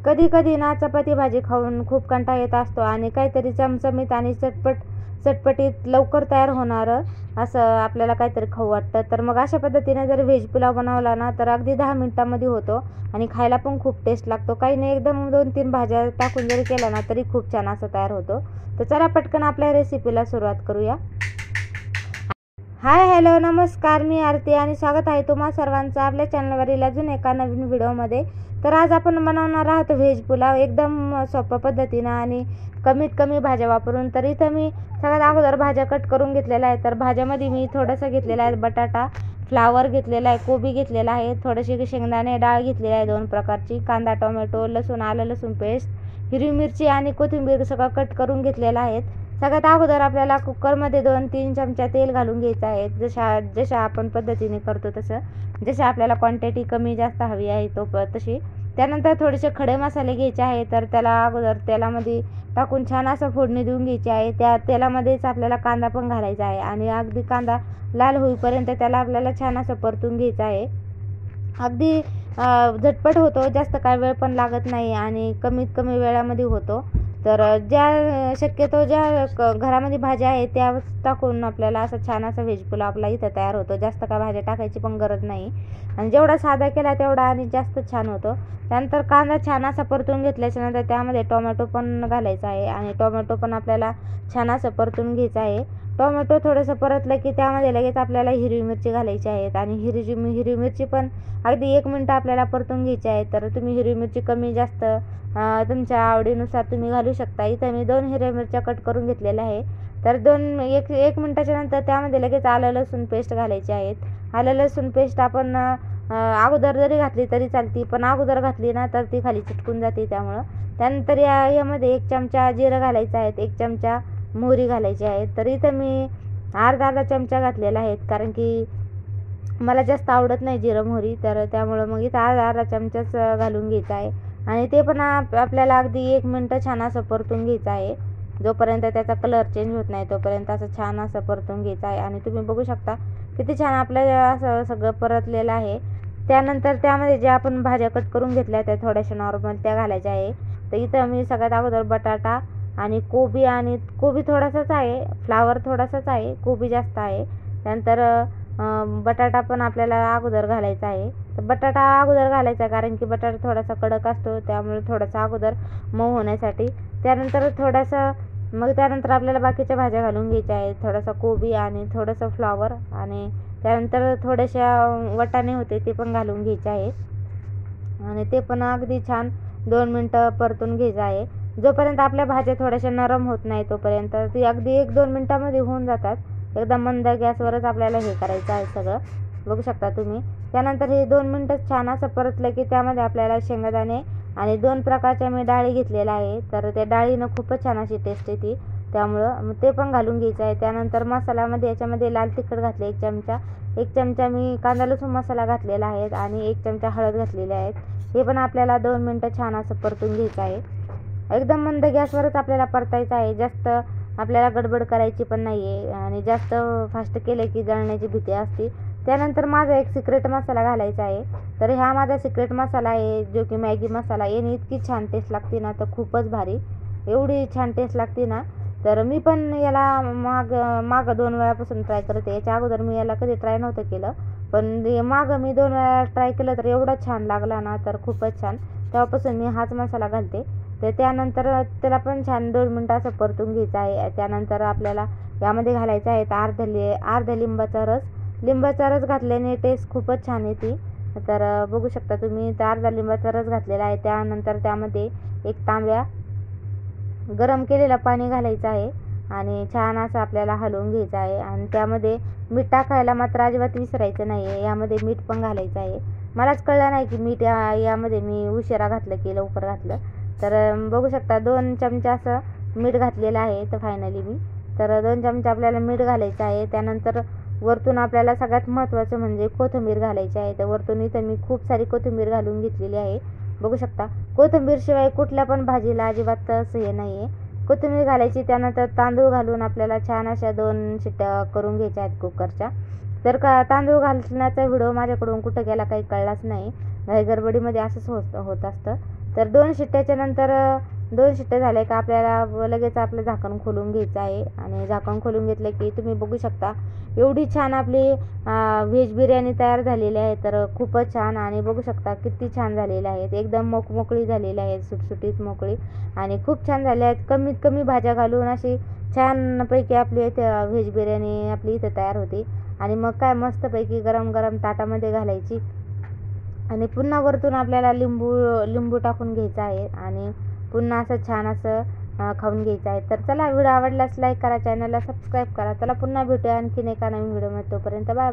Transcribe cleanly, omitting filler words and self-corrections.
कधी कधी ना चपाती भाजी खाऊन खूप कंटाळा येत असतो आणि काहीतरी चमचमीत आणि चटपटीत लवकर तयार होणारं असं आपल्याला काहीतरी खाऊ वाटतं. तर मग अशा पद्धतीने जर व्हेज पुलाव बनवला ना तर अगदी 10 मिनिटांमध्ये होतो आणि खायला पण खूप टेस्ट लागतो. काही नाही, एकदम 2-3 भाज्या टाकून जरी केला ना तरी खूप छान असं तयार होतो. तर चला पटकन आपल्या रेसिपीला सुरुवात करूया. हाय, हॅलो, नमस्कार, मी आरती आणि स्वागत आहे तुम्हा सर्वांचं आपल्या चॅनलवरील अजून एका नवीन व्हिडिओमध्ये. तर आज आपण बनवणार आहोत व्हेज पुलाव एकदम सोप्या पद्धतीनं आणि कमीत कमी भाज्या वापरून. तर इथं मी सगळ्यात अगोदर भाज्या कट करून घेतलेल्या आहे. तर भाज्यामध्ये मी थोडंसं घेतलेलं आहे बटाटा, फ्लावर घेतलेला आहे, कोबी घेतलेला आहे, थोडीशी शेंगदाणे डाळ घेतलेली आहे 2 प्रकारची, कांदा, टोमॅटो, लसूण, आलं लसूण पेस्ट, हिरवी मिरची आणि कोथिंबीर सगळं कट करून घेतलेलं आहे. सगळ्यात अगोदर आपल्याला कुकरमध्ये 2-3 चमचा तेल घालून घ्यायचं आहे. जशा आपण पद्धतीने करतो तसं, जशी आपल्याला क्वांटिटी कमी जास्त हवी आहे तशी. त्यानंतर थोडेसे खडे मसाले घ्यायचे आहे. तर त्याला अगोदर तेलामध्ये टाकून छान असं फोडणी देऊन घ्यायची आहे. त्या तेलामध्येच आपल्याला कांदा पण घालायचा आहे आणि अगदी कांदा लाल होईपर्यंत त्याला आपल्याला छान असं परतून घ्यायचं आहे. अगदी झटपट होतो, जास्त काय वेळ पण लागत नाही आणि कमीत कमी वेळामध्ये होतो. तर शक्यतो ज्या घरामध्ये भाज्या आहेत त्या टाकून आपल्याला असं छान असं व्हेज पुलाव आपला इथं तयार होतो. जास्त काय भाज्या टाकायची पण गरज नाही आणि जेवढा साधा केला तेवढा आणि जास्त छान होतो. त्यानंतर कांदा छान असा परतून घेतल्याच्यानंतर त्यामध्ये टोमॅटो पण घालायचा आहे आणि टोमॅटो पण आपल्याला छान असं परतून घ्यायचं आहे. टोमॅटो थोडंसं परतलं की त्यामध्ये लगेच आपल्याला हिरवी मिरची घालायची आहेत आणि हिरवी मिरची पण अगदी 1 मिनिट आपल्याला परतून घ्यायची आहे. तर तुम्ही हिरवी मिरची कमी जास्त तुमच्या आवडीनुसार तुम्ही घालू शकता. इथं मी 2 हिरव्या मिरच्या कट करून घेतलेल्या आहे. तर 1 मिनिटाच्या नंतर त्यामध्ये लगेच आलं लसूण पेस्ट घालायची आहेत. आलं लसूण पेस्ट आपण अगोदर जरी घातली तरी चालते, पण अगोदर घातली ना तर ती खाली चिटकून जाते त्यामुळं. त्यानंतर यामध्ये 1 चमचा जिरं घालायचं आहे, 1 चमचा मोहरी घालायची आहे. तर इथं मी अर्धा चमचा घातलेला आहे कारण की मला जास्त आवडत नाही जिरं मोहरी, तर त्यामुळं मग इथं अर्धा चमचाच घालून घ्यायचा आहे आणि ते पण आपल्याला अगदी 1 मिनिट छान असं परतून घ्यायचं आहे. जोपर्यंत त्याचा कलर चेंज होत नाही तोपर्यंत असं छान असं परतून घ्यायचं आहे आणि तुम्ही बघू शकता किती छान आपलं असं सगळं परतलेलं आहे. त्यानंतर त्यामध्ये ज्या आपण भाज्या कट करून घेतल्या त्या थोड्याशा नॉर्मल त्या घालायच्या आहे. तर इथं मी सगळ्यात अगोदर बटाटा आणि कोबी थोडासाच आहे, फ्लावर थोडासाच आहे, कोबी जास्त आहे. त्यानंतर बटाटा पण आपल्याला अगोदर घालायचा आहे. तर बटाटा अगोदर घालायचा कारण की बटाटा थोडासा कडक असतो त्यामुळे थोडासा अगोदर मऊ होण्यासाठी. त्यानंतर आपल्याला बाकीच्या भाज्या घालून घ्यायच्या आहेत. थोडासा कोबी आणि थोडंसं फ्लॉवर आणि त्यानंतर थोड्याशा वाटाणे होते ते पण घालून घ्यायचे आहेत आणि ते पण अगदी छान 2 मिनिटं परतून घ्यायचं आहे. जोपर्यंत आपल्या भाज्या थोड्याशा नरम होत नाही तोपर्यंत ती अगदी 1-2 मिनिटांमध्ये होऊन जातात. एकदम मंद गॅसवरच आपल्याला हे करायचं आहे सगळं, बघू शकता तुम्ही. त्यानंतर हे 2 मिनिटं छान असं परतलं की त्यामध्ये आपल्याला शेंगदाणे आणि 2 प्रकारच्या मी डाळी घेतलेल्या आहे. तर त्या डाळीनं खूपच छान अशी टेस्ट येते त्यामुळं ते पण घालून घ्यायचं आहे. त्यानंतर मसाल्यामध्ये याच्यामध्ये लाल तिखट घातले 1 चमचा मी कांदा लसूण मसाला घातलेला आहे आणि 1 चमचा हळद घातलेली आहे. हे पण आपल्याला 2 मिनिटं छान असं परतून घ्यायचं आहे. एकदम मंद गॅसवरच आपल्याला परतायचं आहे, जास्त आपल्याला गडबड करायची पण नाही आहे आणि जास्त फास्ट केलं की जळण्याची भीती असते. त्यानंतर माझा एक सिक्रेट मसाला घालायचा आहे. तर हा माझा सिक्रेट मसाला आहे जो की मॅगी मसाला. याने इतकी छान टेस्ट लागते ना तर खूपच भारी, एवढी छान टेस्ट लागते ना. तर मी पण याला मागं 2 वेळापासून ट्राय करते. याच्या अगोदर मी याला कधी ट्राय नव्हतं केलं, पण मागं मी 2 वेळा ट्राय केलं तर एवढा छान लागला ना तर खूपच छान. तेव्हापासून मी हाच मसाला घालते. तर त्यानंतर त्याला पण छान 2 मिनिटं असं परतून घ्यायचं आहे. त्यानंतर आपल्याला यामध्ये घालायचं आहे अर्धा लिंबाचा रस. लिंबाचा रस घातल्याने टेस्ट खूपच छान येते. तर बघू शकता तुम्ही तर अर्धा लिंबाचा रस घातलेला आहे. त्यानंतर त्यामध्ये 1 तांब्या गरम केलेलं पाणी घालायचं आहे आणि छान असं आपल्याला हलवून घ्यायचं आहे आणि त्यामध्ये मीठ टाकायला मात्र अजिबात विसरायचं नाही आहे. यामध्ये मीठ पण घालायचं आहे. मलाच कळलं नाही की मीठ यामध्ये मी उशिरा घातलं की लवकर घातलं. तर बघू शकता 2 चमचा असं मीठ घातलेलं आहे. तर फायनली मी 2 चमचा आपल्याला मीठ घालायचं आहे. त्यानंतर वरतून आपल्याला सगळ्यात महत्त्वाचं म्हणजे कोथिंबीर घालायची आहे. तर वरतून इथं मी खूप सारी कोथिंबीर घालून घेतलेली आहे, बघू शकता. कोथिंबीरशिवाय कुठल्या पण भाजीला अजिबात असं हे नाही आहे, कोथिंबीर घालायची. त्यानंतर तांदूळ घालून आपल्याला छान अशा 2 शिट्ट्या करून घ्यायच्या आहेत कुकरच्या. तर तांदूळ घालण्याचा व्हिडिओ माझ्याकडून कुठं गेला काही कळलाच नाही, गडबडीमध्ये असंच होत असतं. तर 2 शिट्ट्याच्या नंतर 2 शिट्ट्या झाल्या का आपल्याला लगेच आपलं झाकण खोलून घ्यायचं आहे. आणि झाकण खोलून घेतलं की तुम्ही बघू शकता एवढी छान आपली व्हेज बिर्याणी तयार झालेली आहे. तर खूपच छान, आणि बघू शकता किती छान झालेल्या आहेत, एकदम मोकळी झालेली आहेत, सुटसुटीत मोकळी आणि खूप छान झाल्या आहेत. कमीत कमी भाज्या घालून अशी छानपैकी आपली इथे व्हेज बिर्याणी आपली इथे तयार होती. आणि मग काय मस्तपैकी गरम गरम ताटामध्ये घालायची आणि पुन्हा वरतून आपल्याला लिंबू टाकून घ्यायचं आहे आणि पुन्हा असं छान असं खाऊन घ्यायचं आहे. तर चला, व्हिडिओ आवडल्यास लाईक करा, चॅनलला सबस्क्राईब करा. चला पुन्हा भेटूया आणखीन एका नवीन व्हिडिओमध्ये. तोपर्यंत बाय बाय.